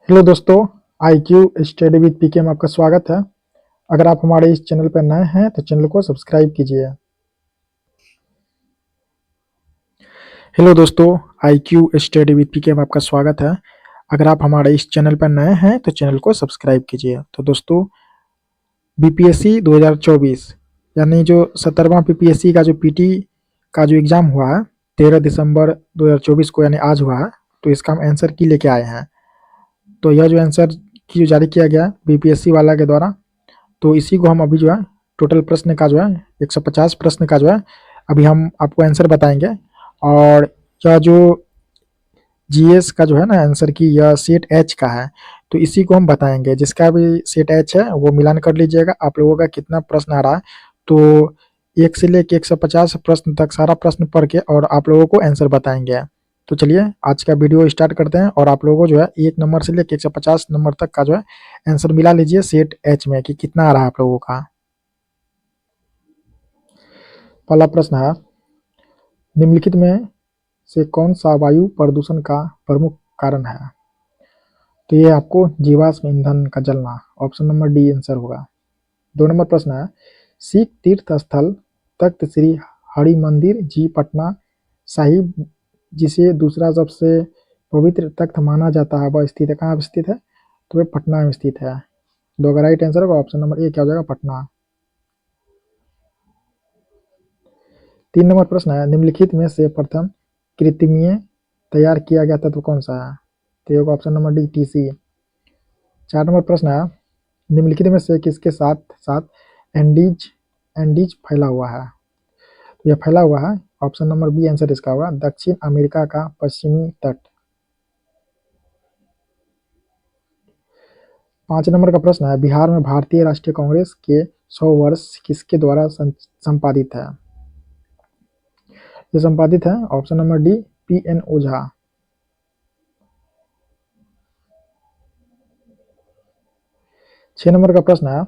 Hello दोस्तों, I Q study with पीके में आपका स्वागत है। अगर आप हमारे इस चैनल पर नए हैं तो चैनल को सब्सक्राइब कीजिए। हेलो दोस्तों, आई क्यू स्टडी विद पीके में आपका स्वागत है। अगर आप हमारे इस चैनल पर नए हैं तो चैनल को सब्सक्राइब कीजिए। तो दोस्तों, बीपीएससी 2024 यानी जो 17वां बीपीएससी का जो पीटी का जो एग्ज़ाम हुआ है 13 दिसंबर 2024 को यानी आज हुआ है, तो इसका हम आंसर की लेके आए हैं। तो यह जो आंसर की जारी किया गया बीपीएससी वाला के द्वारा, तो इसी को हम अभी जो है टोटल प्रश्न का जो है 150 प्रश्न का जो है अभी हम आपको आंसर बताएंगे। और यह जो जीएस का जो है ना आंसर की, यह सेट एच का है, तो इसी को हम बताएंगे। जिसका भी सेट एच है वो मिलान कर लीजिएगा आप लोगों का कितना प्रश्न आ रहा है। तो 1 से लेकर 150 प्रश्न तक सारा प्रश्न पढ़ के और आप लोगों को आंसर बताएंगे। तो चलिए आज का वीडियो स्टार्ट करते हैं और आप लोगों को जो है 1 नंबर से लेकर 150 नंबर तक का जो है आंसर मिला लीजिए सेट एच में कि कितना आ रहा है आप लोगों का। पहला प्रश्न है, निम्नलिखित में से कौन सा वायु प्रदूषण का प्रमुख कारण है? तो ये आपको जीवाश्म ईंधन का जलना, ऑप्शन नंबर डी आंसर होगा। 2 नंबर प्रश्न है, सिख तीर्थ स्थल तख्त श्री हरिमंदिर जी पटना साहिब जिसे दूसरा सबसे पवित्र तख्त माना जाता है वह स्थित है, कहाँ स्थित है? तो वह पटना में स्थित है। दो का राइट आंसर होगा ऑप्शन नंबर ए, क्या हो जाएगा? पटना। 3 नंबर प्रश्न है, निम्नलिखित में से प्रथम कृत्रिमीय तैयार किया गया तत्व कौन सा है? तो ये होगा option number D, TC. 4 number प्रश्न है, निम्नलिखित में से किसके साथ साथ एंडीज एंडीज फैला हुआ है? तो यह फैला हुआ है, ऑप्शन नंबर बी आंसर इसका होगा, दक्षिण अमेरिका का पश्चिमी तट। 5 नंबर का प्रश्न है, बिहार में भारतीय राष्ट्रीय कांग्रेस के 100 वर्ष किसके द्वारा संपादित है? ये संपादित है option number D, P N Ojha. 6 number का प्रश्न है,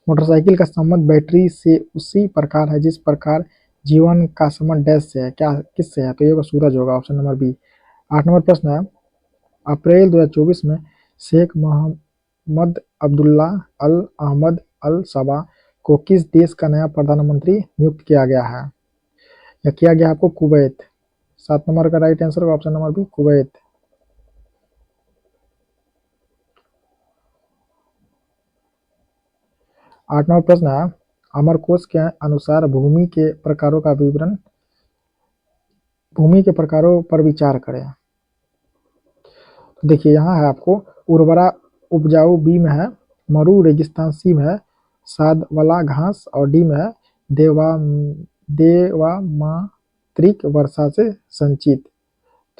मोटरसाइकिल का संबंध बैटरी से उसी प्रकार है जिस प्रकार जीवन का संबंध डैश से है, क्या किससे है? तो ये सूरज होगा, ऑप्शन नंबर बी। 8 नंबर प्रश्न है, अप्रैल 2024 में शेख मोहम्मद अब्दुल्ला अल अहमद अल सबा को किस देश का नया प्रधानमंत्री नियुक्त किया गया है? या किया गया आपको कुवैत। 7 नंबर का राइट आंसर होगा ऑप्शन नंबर बी, कुवैत। 8 नंबर प्रश्न है, अमरकोश के अनुसार भूमि के प्रकारों पर विचार करें। तो देखिए यहाँ है आपको उर्वरा उपजाऊ बी में है, मरु रेगिस्तान सी में है, साद वाला घास और डी में है देवामात्रिक वर्षा से संचित।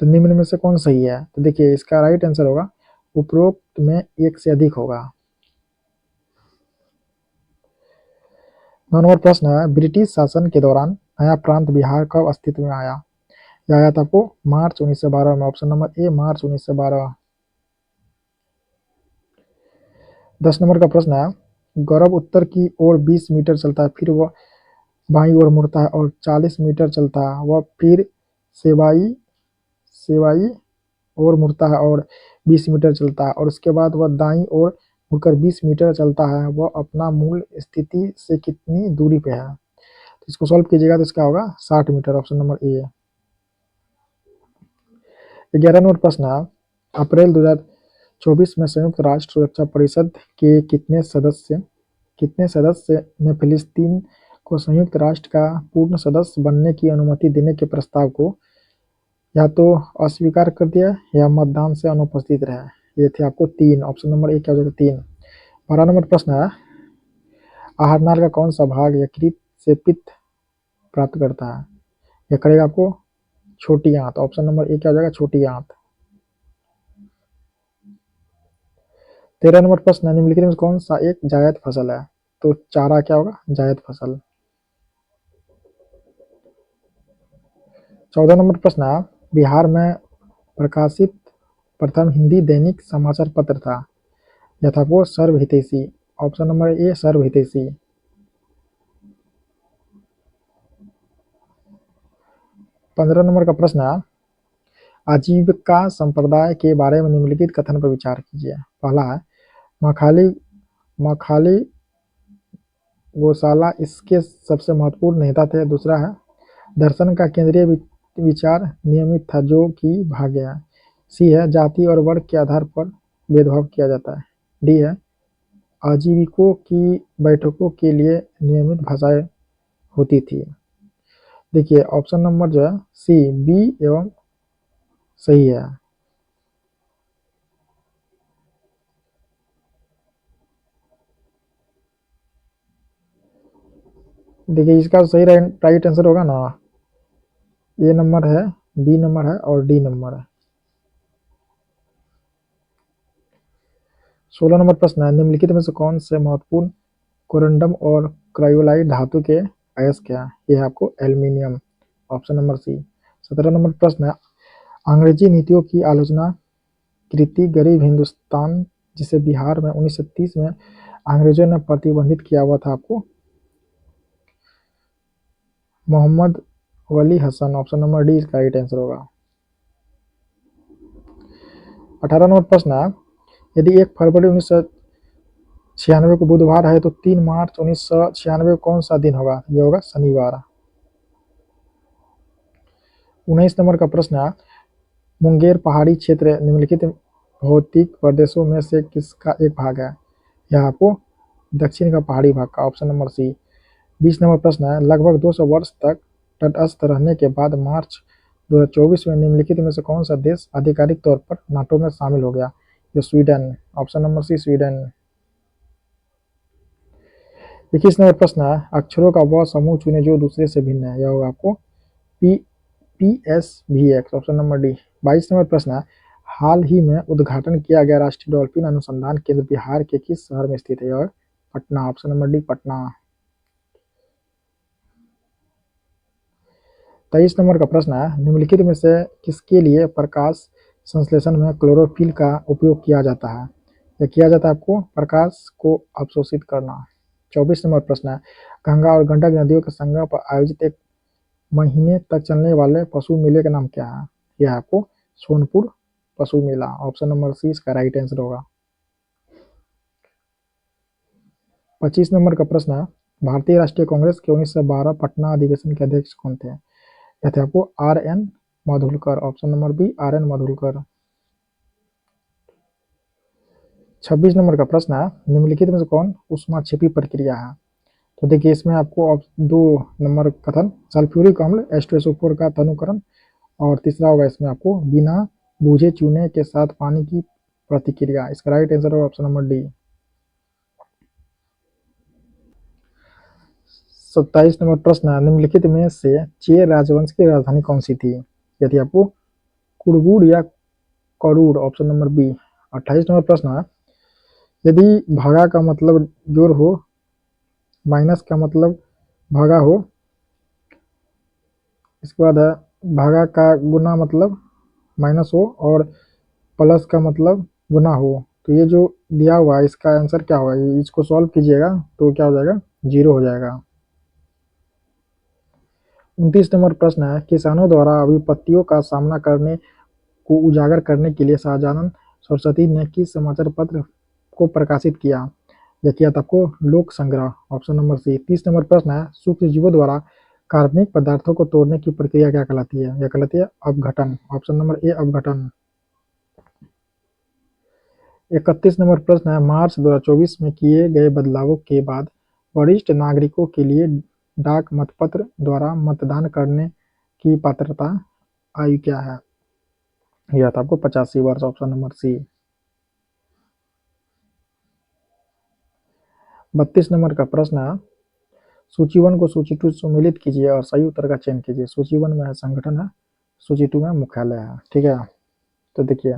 तो निम्न में से कौन सही है? तो देखिए इसका राइट आंसर होगा उपरोक्त में एक से अधिक होगा। 9 नंबर प्रश्न है, ब्रिटिश शासन के दौरान नया प्रांत बिहार कब अस्तित्व में आया? यह आया था आपको मार्च 1912 में, ऑप्शन नंबर ए मार्च 1912। 10 नंबर का प्रश्न है, गौरव उत्तर की ओर 20 मीटर चलता है फिर वह बाईं ओर मुड़ता है और 40 मीटर चलता है वह फिर सेवाई सेवाई ओर मुड़ता है और 20 मीटर चलता है और उसके बाद वह दाईं ओर मुड़कर 20 मीटर चलता है, वह अपना मूल स्थिति से कितनी दूरी पे है? तो इसको सॉल्व कीजिएगा तो इसका होगा 60 मीटर, ऑप्शन नंबर ए। 11 नंबर प्रश्न है, अप्रैल 2024 में संयुक्त राष्ट्र सुरक्षा परिषद के कितने सदस्य ने फिलिस्तीन को संयुक्त राष्ट्र का पूर्ण सदस्य बनने की अनुमति देने के प्रस्ताव को या तो अस्वीकार कर दिया या मतदान से अनुपस्थित रहे? ये थे आपको 3, ऑप्शन नंबर ए क्या हो जाएगा? 3। 12 नंबर प्रश्न है, आहारनाल का कौन सा भाग यकृत से पित्त प्राप्त करता है? यह करेगा आपको छोटी आंत, ऑप्शन नंबर ए क्या हो जाएगा? छोटी आंत। 13 नंबर प्रश्न है, निम्नलिखित में कौन सा एक जायद फसल है? तो चारा क्या होगा? जायद फसल। 14 नंबर प्रश्न है, बिहार में प्रकाशित प्रथम हिंदी दैनिक समाचार पत्र था? यह था वो सर्वहितैषी, ऑप्शन नंबर ए सर्वहितैषी। 15 नंबर का प्रश्न है, आजीविका संप्रदाय के बारे में निम्नलिखित कथन पर विचार कीजिए। पहला है मखाली मखाली गोशाला इसके सबसे महत्वपूर्ण नेता थे। दूसरा है दर्शन का केंद्रीय विचार नियमित था जो कि भाग गया। सी है जाति और वर्ग के आधार पर भेदभाव किया जाता है। डी है आजीविकों की बैठकों के लिए नियमित भाषाएं होती थी। देखिए ऑप्शन नंबर जो है सी बी एवं सही है। देखिए इसका सही राइट आंसर होगा ना, ए नंबर है, बी नंबर है और डी नंबर है। 16 नंबर प्रश्न है निम्नलिखित में से कौन से महत्वपूर्ण कोरंडम और क्रायोलाइट धातु के अयस्क है? ये है आपको एल्यूमिनियम, ऑप्शन नंबर सी। 17 नंबर प्रश्न है अंग्रेजी नीतियों की आलोचना कृति गरीब हिंदुस्तान जिसे बिहार में 1930 में अंग्रेजों ने प्रतिबंधित किया हुआ था आपको मोहम्मद वली हसन, ऑप्शन नंबर डी इसका राइट आंसर होगा। 18 नंबर प्रश्न है यदि 1 फरवरी 1996 को बुधवार है तो 3 मार्च 1996 कौन सा दिन होगा? ये होगा शनिवार। 19 नंबर का प्रश्न है मुंगेर पहाड़ी क्षेत्र निम्नलिखित भौतिक प्रदेशों में से किसका एक भाग है? यह आपको दक्षिण का पहाड़ी भाग का, ऑप्शन नंबर सी। 20 नंबर प्रश्न है लगभग 200 वर्ष तक तटस्थ रहने के बाद मार्च 2024 में निम्नलिखित में से कौन सा देश आधिकारिक तौर पर नाटो में शामिल हो गया? जो Sweden, option number C Sweden. 21 नंबर प्रश्न है अक्षरों का वह समूह चुने जो दूसरे से भिन्न है। यह होगा आपको P PSVX, option number D. 22 number प्रश्न है हाल ही में उद्घाटन किया गया राष्ट्रीय डॉल्फिन अनुसंधान केंद्र बिहार के किस शहर में स्थित है? यह Patna, option number D Patna. 23 number का प्रश्न है निम्नलिखित में से किसके लिए प्रकाश संश्लेषण में क्लोरोफिल का उपयोग किया जाता है? यह किया जाता है आपको प्रकाश को अवशोषित करना। 24 नंबर प्रश्न है गंगा और गंडक नदियों के संगम पर आयोजित एक महीने तक चलने वाले पशु मेले का नाम क्या है? यह आपको सोनपुर पशु मेला, ऑप्शन नंबर सी इसका राइट आंसर होगा। 25 नंबर का प्रश्न है भारतीय राष्ट्रीय कांग्रेस के 1912 पटना अधिवेशन के अध्यक्ष कौन थे? यह थे आपको RN Madhulkar, option number B RN Madhulkar. 26 number का प्रश्न है निम्नलिखित में से कौन ऊष्माक्षेपी प्रक्रिया है? तो देखिए इसमें आपको 2 नंबर कथन सल्फ्यूरिक अम्ल H2SO4 का तनुकरण और तीसरा होगा इसमें आपको बिना बूझे चूने के साथ पानी की प्रतिक्रिया। इसका राइट आंसर होगा ऑप्शन नंबर डी। 27 नंबर प्रश्न है निम्नलिखित में से चेर राजवंश की राजधानी कौन सी थी? यदि आपको कुड़बुड़ या करूड़, ऑप्शन नंबर बी। 28 नंबर प्रश्न है यदि भागा का मतलब जोड़ हो माइनस का मतलब भागा हो इसके बाद है भागा का गुना मतलब माइनस हो और प्लस का मतलब गुना हो तो ये जो दिया हुआ है इसका आंसर क्या होगा? इसको सॉल्व कीजिएगा तो क्या हो जाएगा 0 हो जाएगा। 29 नंबर प्रश्न है किसानों द्वारा विपत्तियों का सामना करने को उजागर करने के लिए शाहजानंद सरस्वती ने किस समाचार पत्र को प्रकाशित किया? यह किया था आपको लोक संग्रह, ऑप्शन नंबर सी। 30 नंबर प्रश्न है सूक्ष्म जीवों द्वारा कार्बनिक पदार्थों को तोड़ने की प्रक्रिया क्या कहलाती है? यह कहलाती है अपघटन, ऑप्शन नंबर ए अपघटन। 31 नंबर प्रश्न है मार्च 2024 में किए गए बदलावों के बाद वरिष्ठ नागरिकों के लिए डाक मतपत्र द्वारा मतदान करने की पात्रता आयु क्या है? यह था आपको 85 वर्ष, ऑप्शन नंबर सी। 32 नंबर का प्रश्न है सूची 1 को सूची 2 से सम्मिलित कीजिए और सही उत्तर का चयन कीजिए। सूची 1 में है संगठन है, सूची 2 में मुख्यालय है। ठीक है तो देखिए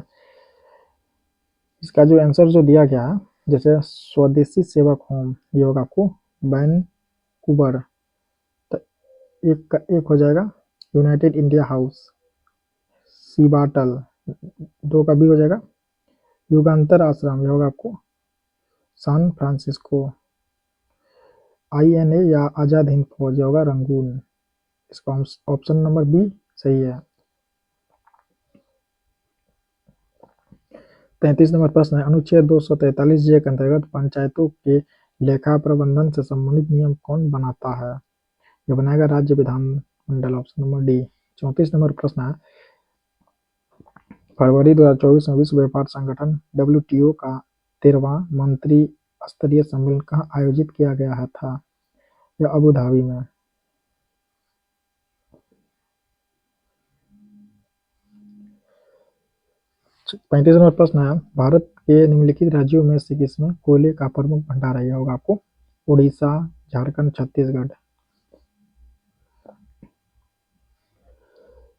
इसका जो आंसर जो दिया गया है जैसे स्वदेशी सेवक होम ये होगा आपको वैनकूवर, तो एक का एक हो जाएगा यूनाइटेड इंडिया हाउस, सीबाटल, 2 का बी हो जाएगा युगांतर आश्रम, ये होगा आपको सैन फ्रांसिस्को, INA या आजाद हिंद फौज, ये होगा रंगून। इसका ऑप्शन नंबर बी सही है। 33 नंबर प्रश्न है, अनुच्छेद 243 जे के अंतर्गत पंचायतों के लेखा प्रबंधन से संबंधित नियम कौन बनाता है? यह बनाएगा राज्य विधानमंडल, ऑप्शन नंबर डी। 34 नंबर प्रश्न है, फरवरी 2024 में विश्व व्यापार संगठन WTO का 13वां मंत्री स्तरीय सम्मेलन कहाँ आयोजित किया गया था? यह अबू धाबी में। 35 नंबर प्रश्न है, भारत के निम्नलिखित राज्यों में से किसमें कोयले का प्रमुख भंडार है? यह होगा आपको उड़ीसा, झारखंड, छत्तीसगढ़।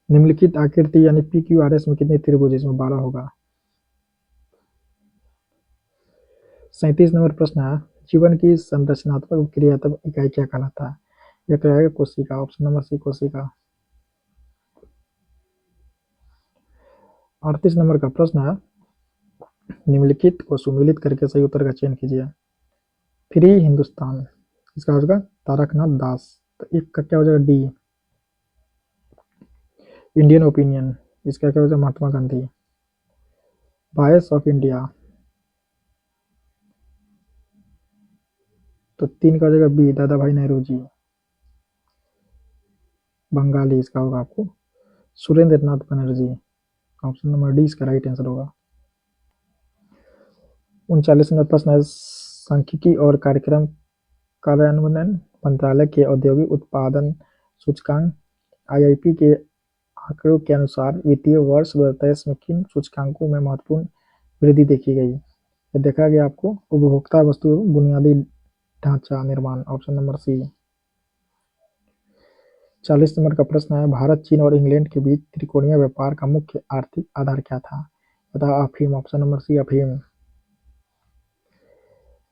निम्नलिखित आकृति यानी PQRS में कितने त्रिभुज? इसमें 12 होगा। 37 नंबर प्रश्न है, जीवन की संरचनात्मक क्रियात्मक इकाई क्या कहलाता है? यह कहलाएगा कोशिका, ऑप्शन नंबर सी कोशिका। 38 नंबर का प्रश्न है, निम्नलिखित को सुमेलित करके सही उत्तर का चयन कीजिए। फ्री हिंदुस्तान, इसका होगा तारकनाथ दास, तो एक का क्या हो जाएगा? डी। इंडियन ओपिनियन, इसका क्या हो जाएगा? Mahatma Gandhi. Voice of India, तो 3 का हो जाएगा बी, दादा भाई नेहरू जी। बंगाली, इसका होगा आपको सुरेंद्र नाथ बनर्जी, ऑप्शन नंबर डी इसका राइट आंसर होगा। 39 नंबर प्रश्न है, सांख्यिकी और कार्यक्रम कार्यान्वयन मंत्रालय के औद्योगिक उत्पादन सूचकांक IIP के आंकड़ों के अनुसार वित्तीय वर्ष 2023 में किन सूचकांकों में महत्वपूर्ण वृद्धि देखी गई? यह देखा गया आपको उपभोक्ता वस्तु एवं बुनियादी ढांचा निर्माण, ऑप्शन नंबर सी। 40 नंबर का प्रश्न है, भारत, चीन और इंग्लैंड के बीच त्रिकोणीय व्यापार का मुख्य आर्थिक आधार क्या था? बता अफीम, ऑप्शन नंबर सी अफीम।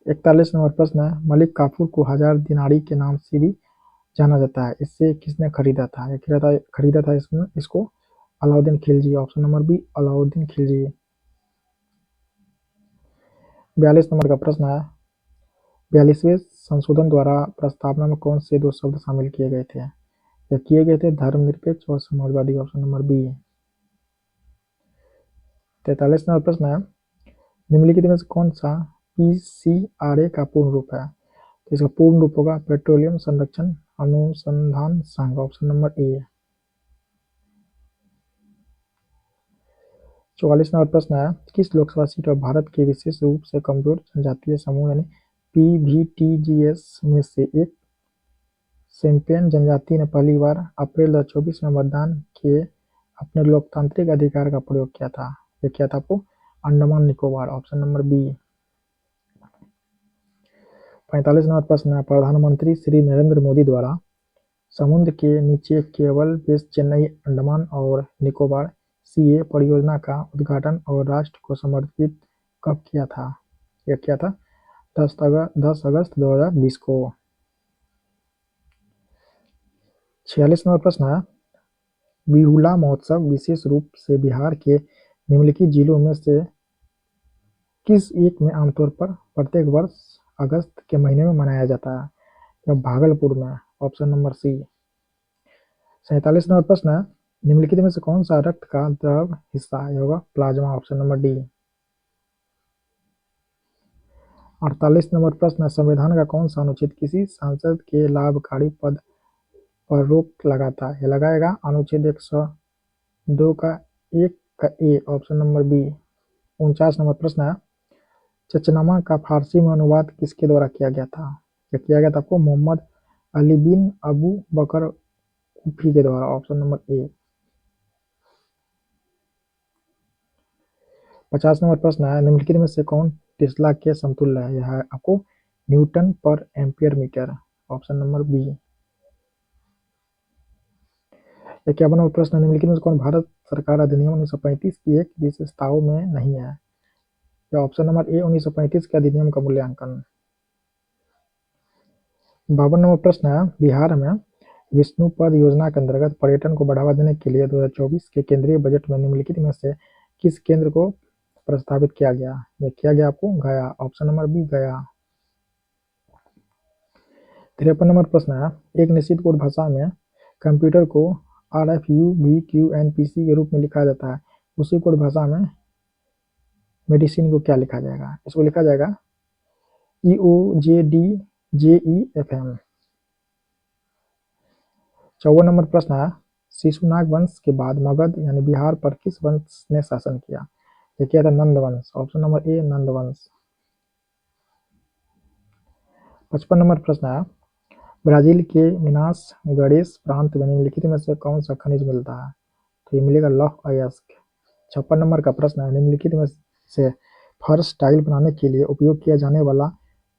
41 नंबर प्रश्न है, मलिक काफूर को हजार दिनारी के नाम से भी जाना जाता है, इससे किसने खरीदा था? खरीदा था इसमें इसको Alauddin Khilji, option number B Alauddin Khilji. 42 नंबर का प्रश्न है, 42वें संशोधन द्वारा प्रस्तावना में कौन से 2 शब्द शामिल किए गए थे? यह किए गए थे धर्मनिरपेक्ष और समाजवादी, ऑप्शन नंबर बी। 43 नंबर प्रश्न है, निम्नलिखित में से कौन सा PCRA का पूर्ण रूप है? तो इसका पूर्ण रूप होगा पेट्रोलियम संरक्षण अनुसंधान संघ, ऑप्शन नंबर ए। 44 नंबर प्रश्न है, किस लोकसभा सीट पर भारत के विशेष रूप से कमजोर जनजातीय समूह यानी PVTGS में से एक शेम्पेन जनजाति ने पहली बार अप्रैल 2024 में मतदान के अपने लोकतांत्रिक अधिकार का प्रयोग किया था? यह किया था आपको Andaman Nicobar, option number B. 45 नंबर प्रश्न है, प्रधानमंत्री श्री नरेंद्र मोदी द्वारा समुद्र के नीचे केबल बेस चेन्नई अंडमान और निकोबार CA परियोजना का उद्घाटन और राष्ट्र को समर्पित कब किया था? यह किया था 10 अगस्त 2020 को। 46 नंबर प्रश्न है, बिहुला महोत्सव विशेष रूप से बिहार के निम्नलिखित जिलों में से किस एक में आमतौर पर प्रत्येक वर्ष अगस्त के महीने में मनाया जाता है? यह भागलपुर में, ऑप्शन नंबर सी। 47 नंबर प्रश्न है, निम्नलिखित में से कौन सा रक्त का द्रव हिस्सा है? यह होगा plasma, option number D. 48 number प्रश्न है, संविधान का कौन सा अनुच्छेद किसी सांसद के लाभकारी पद पर रोक लगाता है? यह लगाएगा अनुच्छेद 102 का 1 का ए, ऑप्शन नंबर बी। 49 नंबर प्रश्न है, चचनामा का फारसी में अनुवाद किसके द्वारा किया गया था? यह किया गया था आपको मोहम्मद अली बिन अबू बकर कूफी के द्वारा, ऑप्शन नंबर ए। 50 नंबर प्रश्न है, निम्नलिखित में से कौन टेस्ला के समतुल्य है? यह है आपको newton per ampere meter, option number B. 51 नंबर प्रश्न है, निम्नलिखित में से कौन भारत सरकार अधिनियम 1935 की एक विशेषताओं में नहीं है? यह ऑप्शन नंबर ए 1935 के अधिनियम का मूल्यांकन। 52 नंबर प्रश्न है, बिहार में विष्णुपद योजना के अंतर्गत पर्यटन को बढ़ावा देने के लिए 2024 के केंद्रीय बजट में निम्नलिखित में से किस केंद्र को प्रस्तावित किया गया? यह किया गया आपको गया, ऑप्शन नंबर बी गया। 53 नंबर प्रश्न है, एक निश्चित कोड भाषा में कंप्यूटर को RFU VQNPC के रूप में लिखा जाता है, उसी कोड भाषा में मेडिसिन को क्या लिखा जाएगा? इसको लिखा जाएगा EOJDJEFM। 54 नंबर प्रश्न है, शिशुनाग वंश के बाद मगध यानी बिहार पर किस वंश ने शासन किया? ये किया था नंद वंश। ऑप्शन नंबर ए नंद वंश। 55 नंबर प्रश्न है, ब्राजील के मिनास गेरास प्रांत में निम्नलिखित में से कौन सा खनिज मिलता है? तो ये मिलेगा लौह अयस्क। 56 नंबर का प्रश्न है, निम्नलिखित में से फर्श टाइल बनाने के लिए उपयोग किया जाने वाला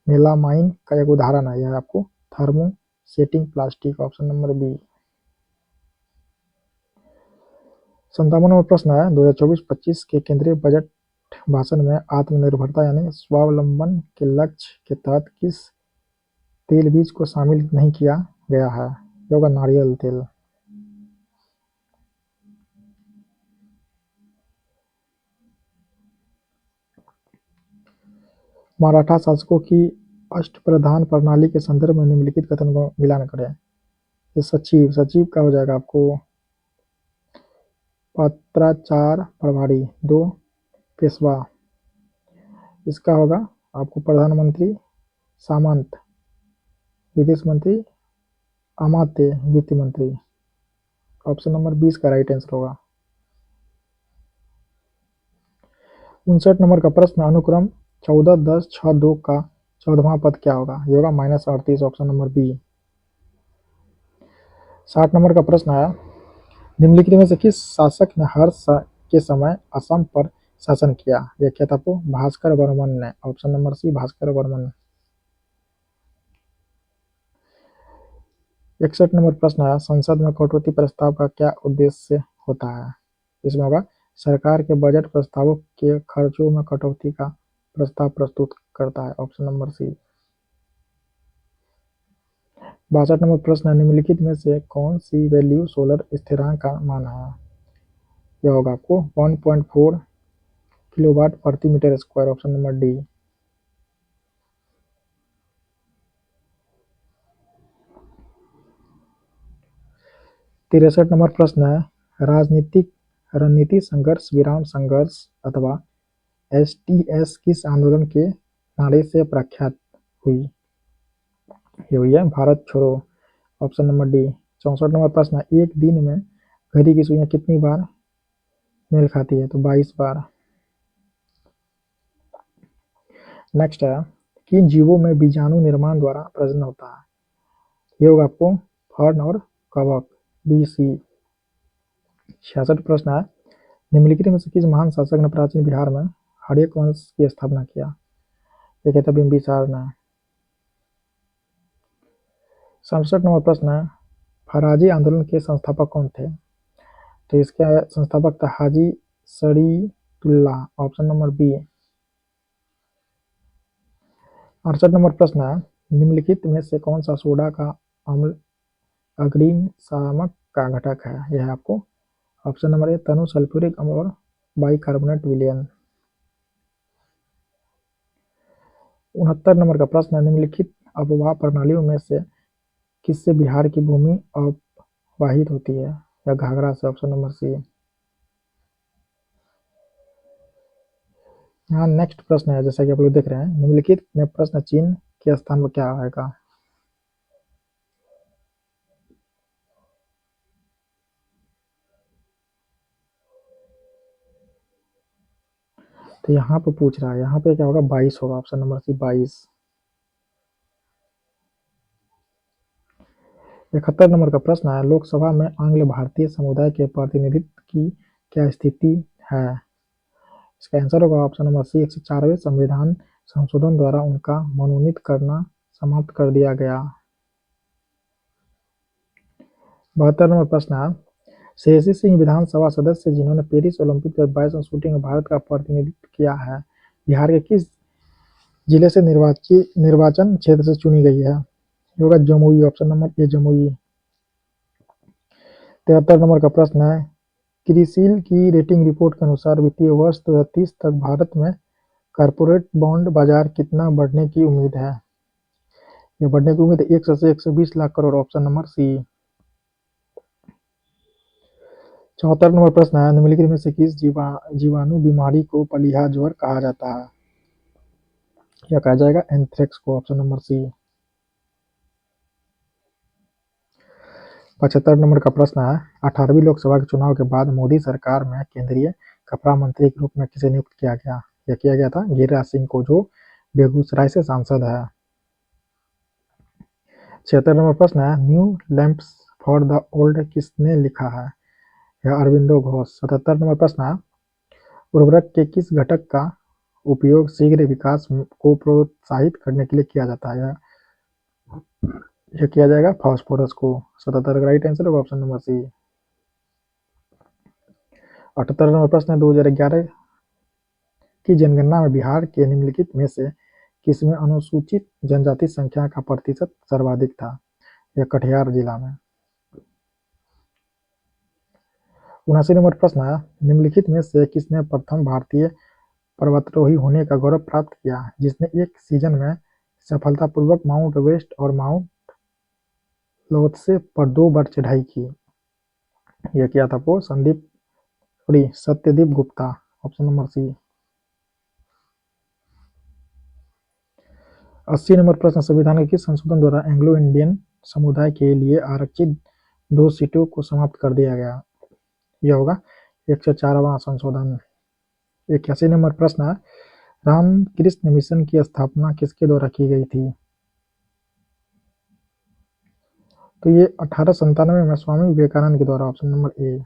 मेलामाइन का एक उदाहरण है। यह आपको thermosetting plastic. Option number B. 57 नंबर प्रश्न है, 2024-25 के केंद्रीय बजट भाषण में आत्मनिर्भरता यानी स्वावलंबन के लक्ष्य के तहत किस तेल बीज को शामिल नहीं किया गया है? ये होगा नारियल तेल। मराठा शासकों की अष्टप्रधान प्रणाली के संदर्भ में निम्नलिखित कथन को मिलान करें। ये सचिव, सचिव का हो जाएगा आपको पत्राचार प्रभारी। 2 पेशवा, इसका होगा आपको प्रधानमंत्री सामंत, विदेश मंत्री अमात्य, वित्त मंत्री। ऑप्शन नंबर 20 का राइट आंसर होगा। 59 नंबर का प्रश्न, अनुक्रम 14, 10, 6, 2 का 14वां पद क्या होगा? ये होगा -38। Option number B. 60 नंबर का प्रश्न आया, निम्नलिखित में से किस शासक ने हर्ष के समय असम पर शासन किया? यह क्या था आपको? भास्कर वर्मन ने। Option number C Bhaskar Varman. 61 नंबर प्रश्न आया, संसद में कटौती प्रस्ताव का क्या उद्देश्य होता है? इसमें होगा सरकार के बजट प्रस्तावों के खर्चों में कटौती का प्रस्ताव प्रस्तुत करता है। ऑप्शन नंबर सी। 62 नंबर प्रश्न है, निम्नलिखित में से कौन सी वैल्यू सोलर स्थिरांक का मान है? यह होगा आपको 1.4 किलोवाट प्रति meter square. Option number D. 63 नंबर प्रश्न है, राजनीतिक रणनीति संघर्ष विराम संघर्ष अथवा STS किस आंदोलन के नारे से प्रख्यात हुई? ये हुई है भारत छोड़ो। Option number D. 64 नंबर प्रश्न है, एक दिन में घड़ी की सुइयां कितनी बार मेल खाती है? तो 22 बार। नेक्स्ट है, किन जीवों में बीजाणु निर्माण द्वारा प्रजनन होता है? ये होगा आपको फर्न और कवक, BC। 66 प्रश्न है, निम्नलिखित में से किस महान शासक ने प्राचीन बिहार में हर्यक वंश की स्थापना किया? ये कहता बिंबिसार ने। 67 नंबर प्रश्न है, फराजी आंदोलन के संस्थापक कौन थे? तो इसके संस्थापक था Haji Shariatullah. Option number B. 68 number प्रश्न है, निम्नलिखित में से कौन सा सोडा का अम्ल अग्निशामक का घटक है? यह है आपको ऑप्शन नंबर ए तनु सल्फ्यूरिक अम्ल और बाइकार्बोनेट विलयन। 69 नंबर का प्रश्न है, निम्नलिखित अपवाह प्रणालियों में से किससे बिहार की भूमि अपवाहित होती है? या घाघरा से। Option number C. यहाँ नेक्स्ट प्रश्न है, जैसा कि आप लोग देख रहे हैं, निम्नलिखित में प्रश्न चिन्ह के स्थान पर क्या आएगा? तो यहाँ पे पूछ रहा है, यहाँ पे क्या होगा? 22 होगा। ऑप्शन नंबर सी 22। 71 नंबर का प्रश्न है, लोकसभा में आंग्ल भारतीय समुदाय के प्रतिनिधित्व की क्या स्थिति है? इसका आंसर होगा ऑप्शन नंबर सी 104वें संविधान संशोधन द्वारा उनका मनोनीत करना समाप्त कर दिया गया। 72 नंबर प्रश्न है, शेषी सिंह विधानसभा सदस्य जिन्होंने पेरिस ओलंपिक 2022 में शूटिंग में भारत का प्रतिनिधित्व किया है, बिहार के किस जिले से निर्वाचन क्षेत्र से चुनी गई है? ये होगा जमुई। ऑप्शन नंबर ए जमुई। 73 नंबर का प्रश्न है, क्रिसिल की रेटिंग रिपोर्ट के अनुसार वित्तीय वर्ष 2030 तक भारत में कॉर्पोरेट बॉन्ड बाजार कितना बढ़ने की उम्मीद है? ये बढ़ने की उम्मीद 100 से 120 lakh crore. Option number C. 74 नंबर प्रश्न है, निम्नलिखित में से किस जीवाणु बीमारी को पलीहा ज्वर कहा जाता है? यह कहा जाएगा एंथ्रेक्स को, ऑप्शन नंबर सी। 75 नंबर का प्रश्न है, 18वीं लोकसभा के चुनाव के बाद मोदी सरकार में केंद्रीय कपड़ा मंत्री के रूप में किसे नियुक्त किया गया? यह किया गया था गिरिराज सिंह को, जो बेगूसराय से सांसद है। 76 नंबर प्रश्न है, new lamps for the old किसने लिखा है? यह अरविंदो घोष। 77 नंबर प्रश्न है, उर्वरक के किस घटक का उपयोग शीघ्र विकास को प्रोत्साहित करने के लिए किया जाता है? यह किया जाएगा फास्फोरस को। 77 का राइट आंसर होगा ऑप्शन नंबर सी। 78 नंबर प्रश्न है, 2011 की जनगणना में बिहार के निम्नलिखित में से किसमें अनुसूचित जनजाति संख्या का प्रतिशत सर्वाधिक था? यह कटिहार जिला में। 79 नंबर प्रश्न है, निम्नलिखित में से किसने प्रथम भारतीय पर्वतारोही होने का गौरव प्राप्त किया जिसने एक सीजन में सफलतापूर्वक माउंट एवरेस्ट और माउंट लोत्से पर 2 बार चढ़ाई की? यह किया था वो Satyadeep Gupta, option number C. 80 नंबर प्रश्न, संविधान के किस संशोधन द्वारा एंग्लो इंडियन समुदाय के लिए आरक्षित 2 सीटों को समाप्त कर दिया गया? यह होगा 104वां संशोधन। 81 नंबर प्रश्न है, रामकृष्ण मिशन की स्थापना किसके द्वारा की गई थी? तो ये 1897 में स्वामी विवेकानंद के द्वारा, ऑप्शन नंबर ए।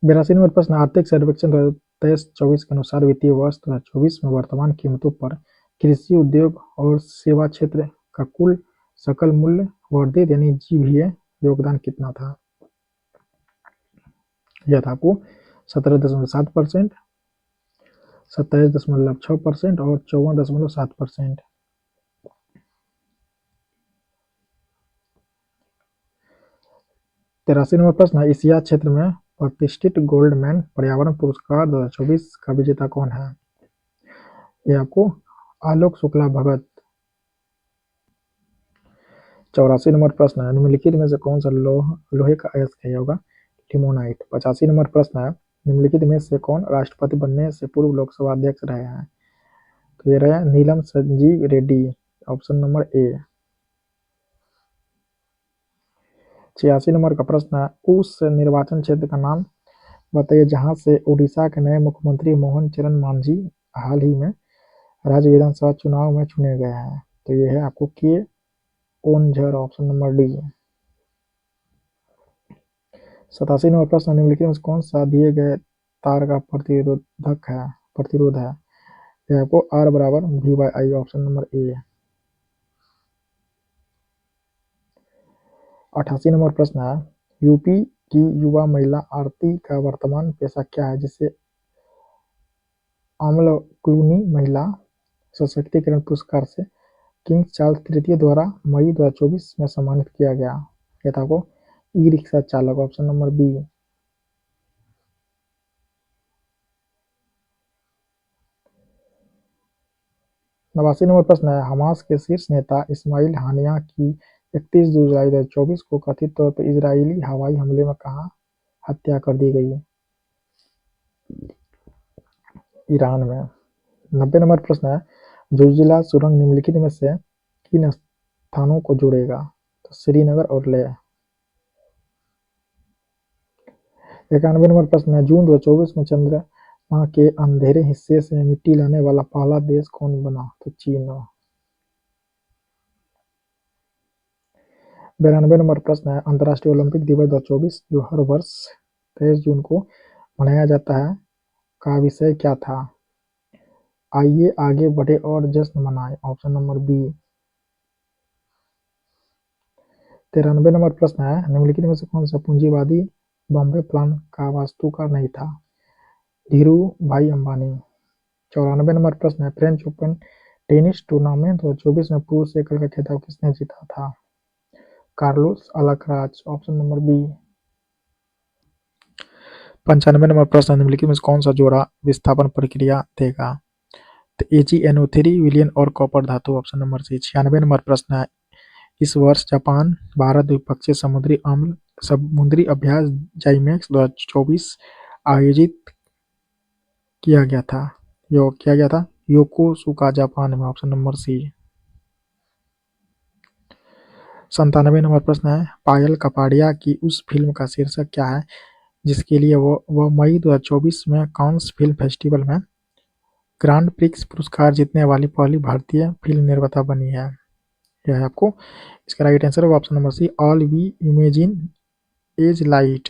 82 नंबर प्रश्न, आर्थिक सर्वेक्षण 2023-24 के अनुसार वित्तीय वर्ष 2024 में वर्तमान कीमतों पर कृषि उद्योग और सेवा क्षेत्र का कुल सकल मूल्य वर्धित यानी जीवीए योगदान कितना था? यह था आपको 17.7%, 27.6% और 54.7%। 83 नंबर प्रश्न, एशिया क्षेत्र में प्रतिष्ठित गोल्डमैन पर्यावरण पुरस्कार 2024 का विजेता कौन है? यह आपको आलोक शुक्ला भगत। 84 नंबर प्रश्न है, निम्नलिखित में से कौन सा लोहे का अयस्क है? होगा लिमोनाइट। 85 नंबर प्रश्न है, निम्नलिखित में से कौन राष्ट्रपति बनने से पूर्व लोकसभा अध्यक्ष रहे हैं? तो ये रहे Neelam Sanjiva Reddy, option number A. 86 number का प्रश्न है, उस निर्वाचन क्षेत्र का नाम बताइए जहां से उड़ीसा के नए मुख्यमंत्री मोहन चरण मांझी हाल ही में राज्य विधानसभा चुनाव में चुने गए हैं? तो ये है आपको के ओनझर, ऑप्शन नंबर डी। 87 नंबर प्रश्न, निम्नलिखित में कौन सा दिए गए तार का प्रतिरोध है? यह आपको R बराबर V/I, ऑप्शन नंबर ए। 88 नंबर प्रश्न है, यूपी की युवा महिला आरती का वर्तमान पेशा क्या है जिसे अमल क्लूनी महिला सशक्तिकरण पुरस्कार से किंग चार्ल्स तृतीय द्वारा मई 2024 में सम्मानित किया गया? यह था को ई रिक्शा चालक, ऑप्शन नंबर बी। 89 नंबर प्रश्न है, हमास के शीर्ष नेता इस्माइल हानिया की 31 जुलाई 2024 को कथित तौर पर इजरायली हवाई हमले में कहाँ हत्या कर दी गई? ईरान में। 90 नंबर प्रश्न है, जोजिला सुरंग निम्नलिखित में से किन स्थानों को जोड़ेगा? तो श्रीनगर और लेह। 91 नंबर प्रश्न है, जून 2024 में चंद्रमा के अंधेरे हिस्से से मिट्टी लाने वाला पहला देश कौन बना? तो चीन। 92 नंबर प्रश्न है, अंतर्राष्ट्रीय ओलंपिक दिवस 2024 जो हर वर्ष 23 जून को मनाया जाता है का विषय क्या था? आइए आगे बढ़े और जश्न मनाएं, ऑप्शन नंबर बी। 93 नंबर प्रश्न है, निम्नलिखित में से कौन सा पूंजीवादी बॉम्बे प्लान का वास्तुकार नहीं था? धीरूभाई अंबानी। 94 नंबर प्रश्न है, फ्रेंच ओपन टेनिस टूर्नामेंट 2024 में पुरुष एकल का खिताब किसने जीता था? Carlos Alcaraz, option number B. 95 नंबर प्रश्न, निम्नलिखित में से कौन सा जोड़ा विस्थापन प्रक्रिया देगा? तो AgNO3 विलयन और कॉपर धातु, ऑप्शन नंबर सी। 96 नंबर प्रश्न है, इस वर्ष जापान भारत द्विपक्षीय समुद्री अभ्यास जाइमेक्स 2024 आयोजित किया गया था योकोसुका जापान में। Option number C. 97 नंबर प्रश्न है, पायल कपाड़िया की उस फिल्म का शीर्षक क्या है जिसके लिए वो मई 2024 में कांस फिल्म फेस्टिवल में ग्रांड प्रिक्स पुरस्कार जीतने वाली पहली भारतीय फिल्म निर्माता बनी है। यह है आपको इसका राइट आंसर होगा option number C, all we imagine is light.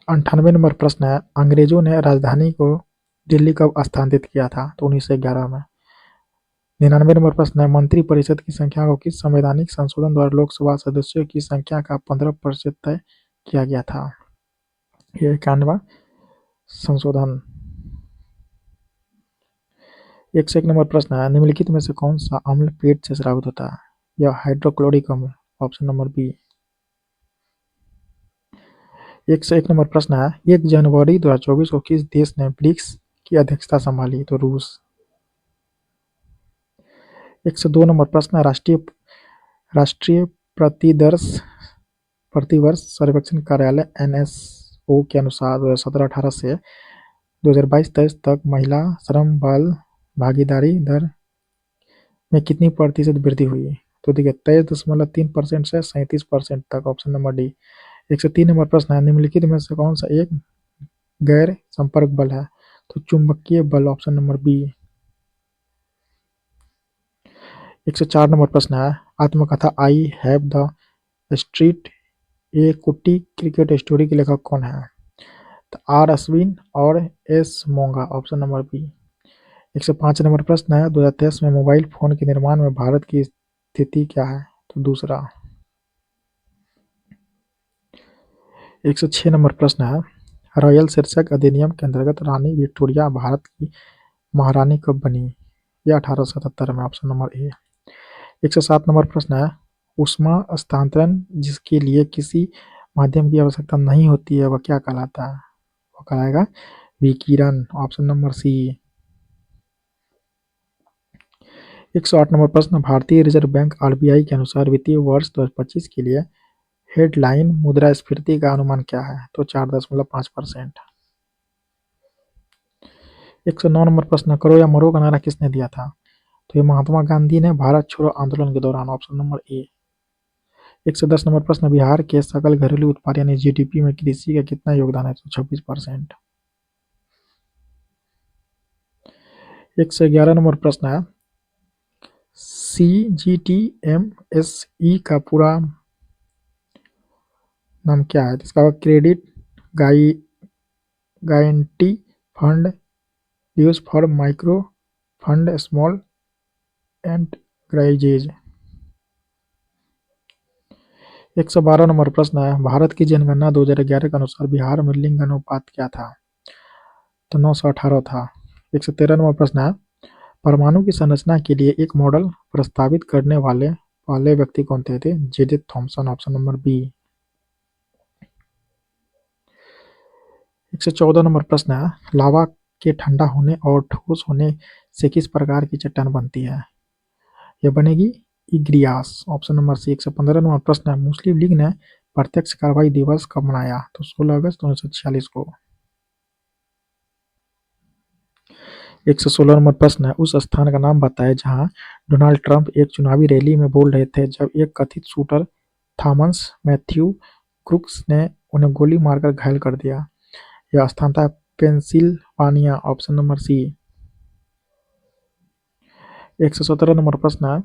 98 नंबर प्रश्न है, अंग्रेजों ने राजधानी को दिल्ली कब स्थानांतरित किया था? तो 1911 में। 99 नंबर प्रश्न है, मंत्रिपरिषद की संख्या को किस संवैधानिक संशोधन द्वारा लोकसभा सदस्यों की संख्या का 15% तय किया गया था? यह 91वां संशोधन। 101 नंबर प्रश्न है, निम्नलिखित में से कौन सा अम्ल पेट से स्रावित होता है? यह हाइड्रोक्लोरिक अम्ल। Option number B. 101 नंबर प्रश्न है, 1 जनवरी 2024 को किस देश ने ब्रिक्स की अध्यक्षता संभाली? तो रूस। 102 नंबर प्रश्न है, राष्ट्रीय प्रतिवर्ष सर्वेक्षण कार्यालय एनएसओ के अनुसार 2017-18 से 2022-23 तक महिला श्रम बल भागीदारी दर में कितनी प्रतिशत वृद्धि हुई? तो देखिए 23.3% से 37% तक। Option number D. 103 नंबर प्रश्न है, निम्नलिखित में से कौन सा एक गैर संपर्क बल है? तो चुंबकीय बल। Option number B. 104 नंबर प्रश्न है, आत्मकथा आई हैव द स्ट्रीट ए कुट्टी क्रिकेट स्टोरी के लेखक कौन है? तो आर अश्विन और S Monga. Option number B. 105 number प्रश्न है, 2023 में मोबाइल फोन के निर्माण में भारत की स्थिति क्या है? तो दूसरा। 106 नंबर प्रश्न है, रॉयल शीर्षक अधिनियम के अंतर्गत रानी विक्टोरिया भारत की महारानी कब बनी? यह 1877 में। ऑप्शन नंबर ए। 107 नंबर प्रश्न है, ऊष्मा स्थानांतरण जिसके लिए किसी माध्यम की आवश्यकता नहीं होती है वह क्या कहलाता है? वो कहलाएगा विकिरण। ऑप्शन नंबर सी। 108 नंबर प्रश्न, भारतीय रिजर्व बैंक आरबीआई के अनुसार वित्तीय वर्ष 2025 के लिए हेडलाइन मुद्रास्फीति का अनुमान क्या है? तो 4.5%। 109 नंबर प्रश्न, करो या मरो का नारा किसने दिया था? तो ये महात्मा गांधी ने भारत छोड़ो आंदोलन के दौरान। ऑप्शन नंबर ए। 110 नंबर प्रश्न, बिहार के सकल घरेलू उत्पाद यानी जीडीपी में कृषि का कितना योगदान है? तो 26%। 111 नंबर प्रश्न है, CGTMSE का पूरा नाम क्या है? इसका credit guarantee fund use for micro fund small enterprises. 112 number प्रश्न है, भारत की जनगणना 2011 के अनुसार बिहार में लिंग अनुपात क्या था? तो 918 था। 113 नंबर प्रश्न है, परमाणु की संरचना के लिए एक मॉडल प्रस्तावित करने वाले पहले व्यक्ति कौन थे? J Thomson. Option number B. 114 नंबर प्रश्न है, लावा के ठंडा होने और ठोस होने से किस प्रकार की चट्टान बनती है? यह बनेगी इग्रियास। Option number C. 115 नंबर प्रश्न है, मुस्लिम लीग ने प्रत्यक्ष कार्रवाई दिवस कब मनाया? तो 16 अगस्त 1946 को। 116 नंबर प्रश्न है, उस स्थान का नाम बताएं जहां डोनाल्ड ट्रंप एक चुनावी रैली में बोल रहे थे जब एक कथित शूटर थॉमस मैथ्यू क्रूक्स ने उन्हें गोली मारकर घायल कर दिया। यह स्थान था पेंसिल्वानिया। Option number C. 117 नंबर प्रश्न है,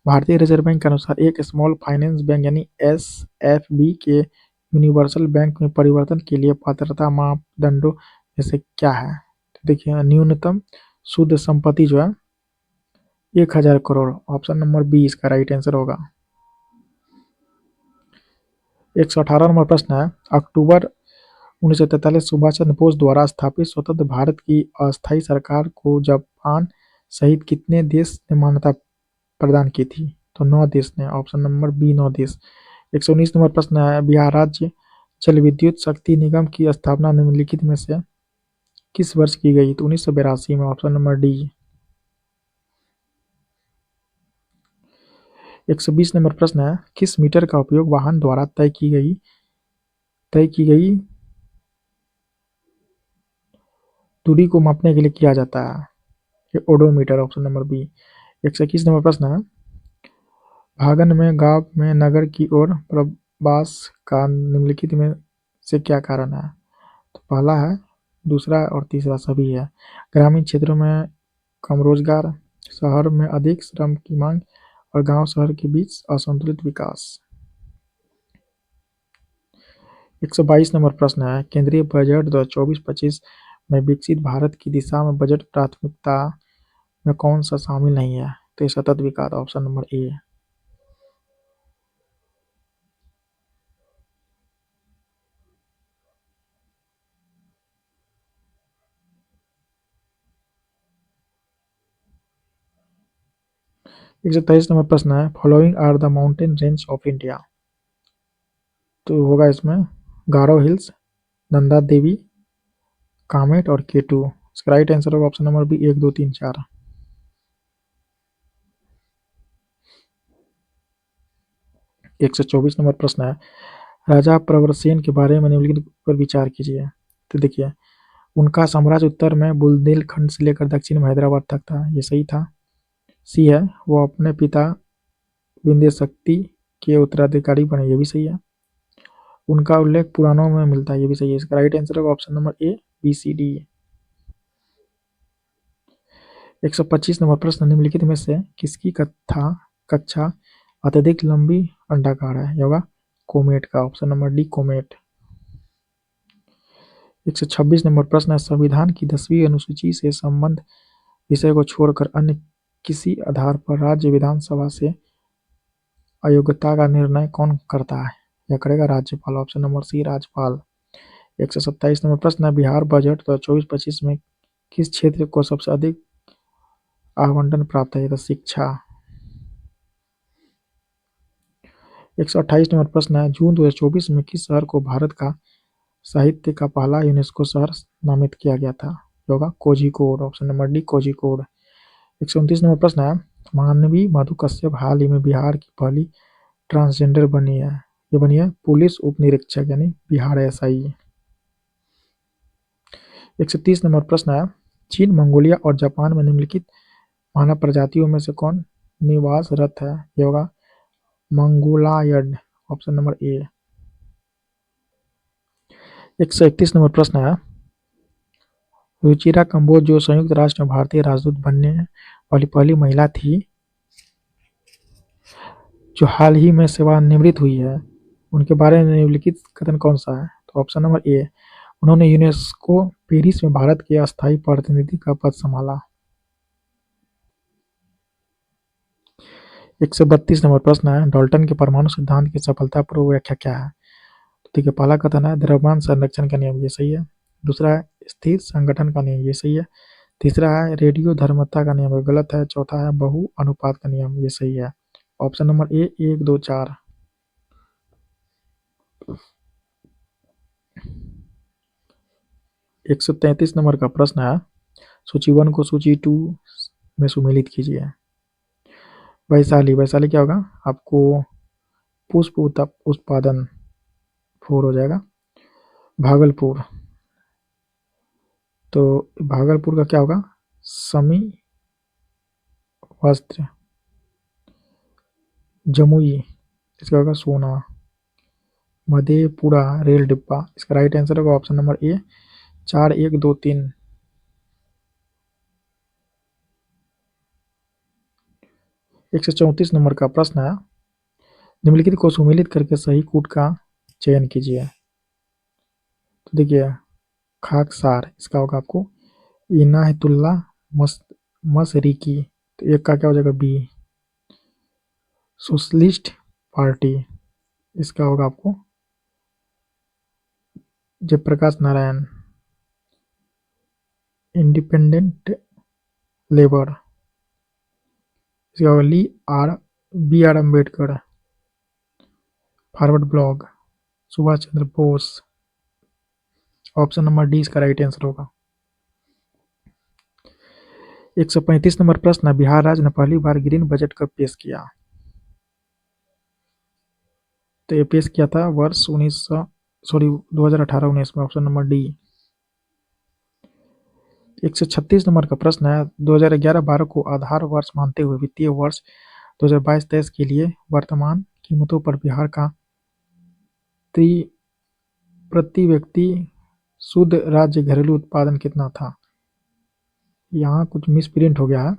भारतीय रिजर्व बैंक के अनुसार एक स्मॉल फाइनेंस बैंक यानी एसएफबी के यूनिवर्सल बैंक में परिवर्तन के लिए पात्रता मापदंडों में से क्या है? तो देखिए न्यूनतम शुद्ध संपत्ति जो है 1000 करोड़। ऑप्शन नंबर बी इसका राइट आंसर होगा। 118 नंबर प्रश्न है, अक्टूबर 1943 सुभाष चंद्र बोस द्वारा स्थापित स्वतंत्र भारत की अस्थायी सरकार को जापान सहित कितने देश ने मान्यता प्रदान की थी? तो 9 देश ने। ऑप्शन नंबर बी 9 देश। 119 नंबर प्रश्न है, बिहार राज्य जल विद्युत शक्ति निगम की स्थापना निम्नलिखित में से किस वर्ष की गई? तो 1982 में। Option number D. 120 नंबर प्रश्न है, किस मीटर का उपयोग वाहन द्वारा तय की गई दूरी को मापने के लिए किया जाता है? ये ओडोमीटर, ऑप्शन नंबर बी। 121 नंबर प्रश्न है, भागन में गांव में नगर की ओर प्रवास का निम्नलिखित में से क्या कारण है? तो पहला है, दूसरा और तीसरा सभी है। ग्रामीण क्षेत्रों में कम रोजगार, शहर में अधिक श्रम की मांग और गांव शहर के बीच असंतुलित विकास। 122 नंबर प्रश्न है, केंद्रीय बजट 2024-25 में विकसित भारत की दिशा में बजट प्राथमिकता में कौन सा शामिल नहीं है? तो ये सतत विकास, ऑप्शन नंबर ए। 123 नंबर प्रश्न है, following are the mountain range of India. तो होगा इसमें गारो हिल्स, नंदा देवी, कामेट और केटू। इसका राइट आंसर होगा ऑप्शन नंबर बी, 1 2 3 4। 124 नंबर प्रश्न है, राजा प्रवरसेन के बारे में निम्नलिखित पर विचार कीजिए। तो देखिए, उनका साम्राज्य उत्तर में बुंदेलखंड से लेकर दक्षिण में हैदराबाद तक था, ये सही था। सी है, वो अपने पिता विंध्य शक्ति के उत्तराधिकारी बने, ये भी सही है। उनका उल्लेख पुराणों में मिलता है, ये भी सही है। इसका राइट आंसर होगा option number A, B, C, D. 125 नंबर प्रश्न, निम्नलिखित में से किसकी कक्षा अत्यधिक लंबी अंडाकार है? होगा कोमेट का, option number D, comet. 126 number प्रश्न है, संविधान की 10वीं अनुसूची से संबंध विषय को छोड़कर अन्य किसी आधार पर राज्य विधानसभा से अयोग्यता का निर्णय कौन करता है? यह करेगा राज्यपाल, ऑप्शन नंबर सी, राज्यपाल। 127 नंबर प्रश्न है, बिहार बजट 2024-25 में किस क्षेत्र को सबसे अधिक आवंटन प्राप्त है? तो शिक्षा। 128 नंबर प्रश्न है, जून 2024 में किस शहर को भारत का साहित्य का पहला यूनेस्को शहर नामित किया गया था? होगा Kozhikode, option number D, Kozhikode. 129 number प्रश्न है, मानवी मधु कश्यप हाल ही में बिहार की पहली ट्रांसजेंडर बनी है, ये बनी है पुलिस उप निरीक्षक यानी बिहार एसआई। 130 नंबर प्रश्न है, चीन, मंगोलिया और जापान में निम्नलिखित मानव प्रजातियों में से कौन निवासरत है? ये होगा मंगोलायड, ऑप्शन नंबर ए। 131 नंबर प्रश्न है, रुचिरा कंबोज जो संयुक्त राष्ट्र में भारतीय राजदूत बनने वाली पहली महिला थी, जो हाल ही में सेवानिवृत्त हुई है, उनके बारे में निम्नलिखित कथन कौन सा है? तो ऑप्शन नंबर ए, उन्होंने यूनेस्को पेरिस में भारत के अस्थायी प्रतिनिधि का पद संभाला। 132 नंबर प्रश्न है, डाल्टन के परमाणु सिद्धांत की सफलतापूर्वक व्याख्या क्या है? तो देखिए, पहला कथन है द्रव्यमान संरक्षण का नियम, ये सही है। दूसरा है स्थिर संगठन का नियम, ये सही है। तीसरा है रेडियो धर्मता का नियम, ये गलत है। चौथा है बहु अनुपात का नियम, ये सही है। ऑप्शन नंबर ए, 1 2 4। 133 नंबर का प्रश्न है, सूची 1 को सूची 2 में सुमेलित कीजिए। वैशाली, वैशाली क्या होगा आपको? पुष्प उत्पादन 4 हो जाएगा। भागलपुर, तो भागलपुर का क्या होगा? समी वस्त्र। जमुई, इसका होगा सोना। मधेपुरा रेल डिब्बा, इसका राइट आंसर होगा ऑप्शन नंबर ए, 4 1 2 3। 134 नंबर का प्रश्न है, निम्नलिखित को सुमेलित करके सही कूट का चयन कीजिए। तो देखिए, खाकसार, इसका होगा आपको इनायतुल्ला मसरिकी, तो एक का क्या हो जाएगा? बी। सोशलिस्ट पार्टी, इसका होगा आपको जयप्रकाश नारायण। इंडिपेंडेंट लेबर, इसका होगा B R Ambedkar. Forward bloc, Subhash Chandra Bose. Option number D इसका राइट आंसर होगा। 135 नंबर प्रश्न, बिहार राज्य ने पहली बार ग्रीन बजट कब पेश किया? तो एपीएस किया था वर्ष 2018-19 में, ऑप्शन नंबर डी। 136 नंबर का प्रश्न है, 2011-12 को आधार वर्ष मानते हुए वित्तीय वर्ष 2022-23 के लिए वर्तमान कीमतों पर बिहार का प्रति व्यक्ति शुद्ध राज्य घरेलू उत्पादन कितना था? यहाँ कुछ मिस प्रिंट हो गया है,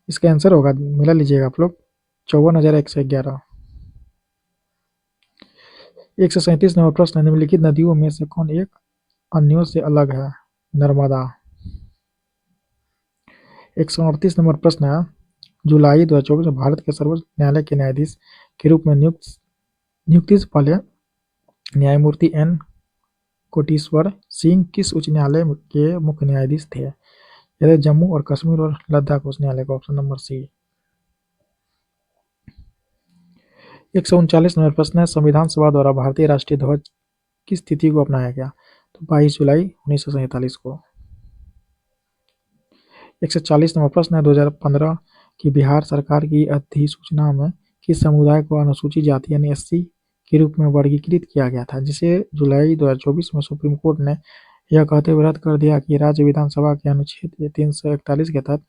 इसका आंसर होगा, मिला लीजिएगा आप लोग, 54,111। 137 नंबर प्रश्न है, निम्नलिखित नदियों में से कौन एक अन्यों से अलग है? नर्मदा। 138 नंबर प्रश्न है, जुलाई 2024 में भारत के सर्वोच्च न्यायालय के न्यायाधीश के रूप में नियुक्ति से पहले न्यायमूर्ति एन कोटेश्वर सिंह किस उच्च न्यायालय के मुख्य न्यायाधीश थे? यह जम्मू और कश्मीर और लद्दाख उच्च न्यायालय का, ऑप्शन नंबर सी। 139 नंबर प्रश्न है, संविधान सभा द्वारा भारतीय राष्ट्रीय ध्वज किस तिथि को अपनाया गया? तो 22 जुलाई 1947 को। 140 नंबर प्रश्न है, 2015 की बिहार सरकार की अधिसूचना में किस समुदाय को अनुसूचित जाति यानी एससी के रूप में वर्गीकृत किया गया था, जिसे जुलाई 2024 में सुप्रीम कोर्ट ने यह कहते हुए रद्द कर दिया कि राज्य विधानसभा के अनुच्छेद 341 के तहत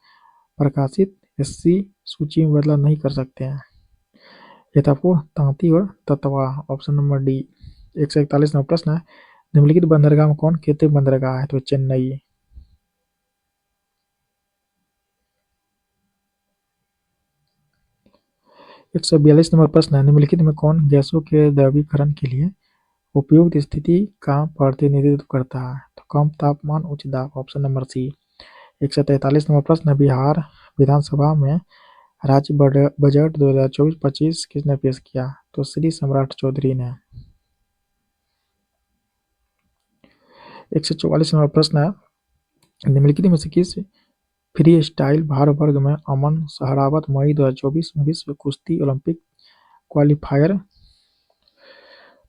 प्रकाशित एससी सूची में बदलाव नहीं कर सकते हैं? ये था आपको तांती और ततवा, ऑप्शन नंबर डी। 141 नंबर प्रश्न है, निम्नलिखित बंदरगाह में कौन कृत्रिम बंदरगाह है? तो चेन्नई। 142 नंबर प्रश्न है, निम्नलिखित में कौन गैसों के द्रवीकरण के लिए उपयुक्त स्थिति का प्रतिनिधित्व करता है? तो कम तापमान उच्च दाब, ऑप्शन नंबर सी। 143 नंबर प्रश्न है, बिहार विधानसभा में राज्य बजट 2024-25 किसने पेश किया? तो श्री सम्राट चौधरी ने। 144 नंबर प्रश्न है, निम्नलिखित में से किस फ्री स्टाइल भार वर्ग में अमन सहरावत मई 2024 में विश्व कुश्ती ओलंपिक क्वालिफायर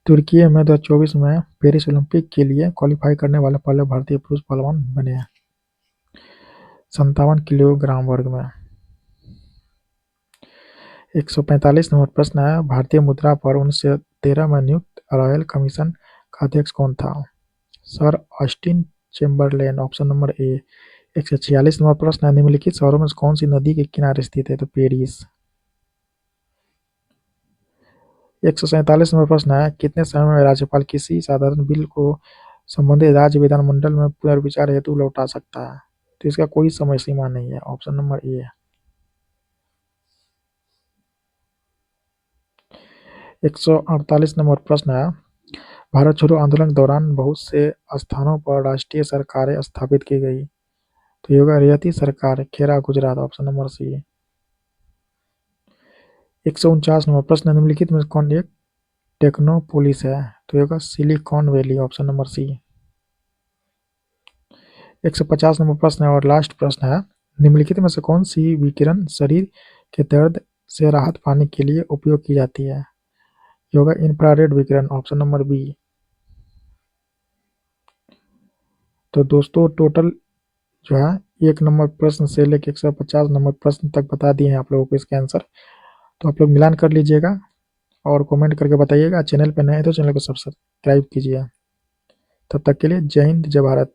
तुर्की में 2024 में पेरिस ओलंपिक के लिए क्वालिफाई करने वाले पहले भारतीय पुरुष पहलवान बने हैं? 57 किलोग्राम वर्ग में। 145 नंबर प्रश्न है, भारतीय मुद्रा पर 1913 में नियुक्त रॉयल कमीशन का अध्यक्ष कौन था? Sir Austin Chamberlain, option number ए। 146 नंबर प्रश्न है, निम्नलिखित शहरों में कौन सी नदी के किनारे स्थित है? तो पेरिस। 147 नंबर प्रश्न है, कितने समय में राज्यपाल किसी साधारण बिल को संबंधित राज्य विधानमंडल में पुनर्विचार हेतु लौटा सकता है? तो इसका कोई समय सीमा नहीं है, ऑप्शन नंबर ए है। 148 नंबर प्रश्न है, भारत छोड़ो आंदोलन के दौरान बहुत से स्थानों पर राष्ट्रीय सरकारें स्थापित की गई, तो ये होगा रियायती सरकार Kheda Gujarat, option number C. 149 number प्रश्न, निम्नलिखित में कौन एक टेक्नोपोलिस है? तो ये होगा Silicon Valley, option number C. 150 नंबर प्रश्न है और लास्ट प्रश्न है, निम्नलिखित में से कौन सी विकिरण शरीर के दर्द से राहत पाने के लिए उपयोग की जाती है? ये होगा इंफ्रारेड विकिरण, ऑप्शन नंबर बी। तो दोस्तों टोटल जो है 1 नंबर प्रश्न से लेकर 150 नंबर प्रश्न तक बता दिए हैं आप लोगों को इसके आंसर, तो आप लोग मिलान कर लीजिएगा और कमेंट करके बताइएगा। चैनल पर नए हैं तो चैनल को सब्सक्राइब कीजिए। तब तक के लिए जय हिंद, जय भारत।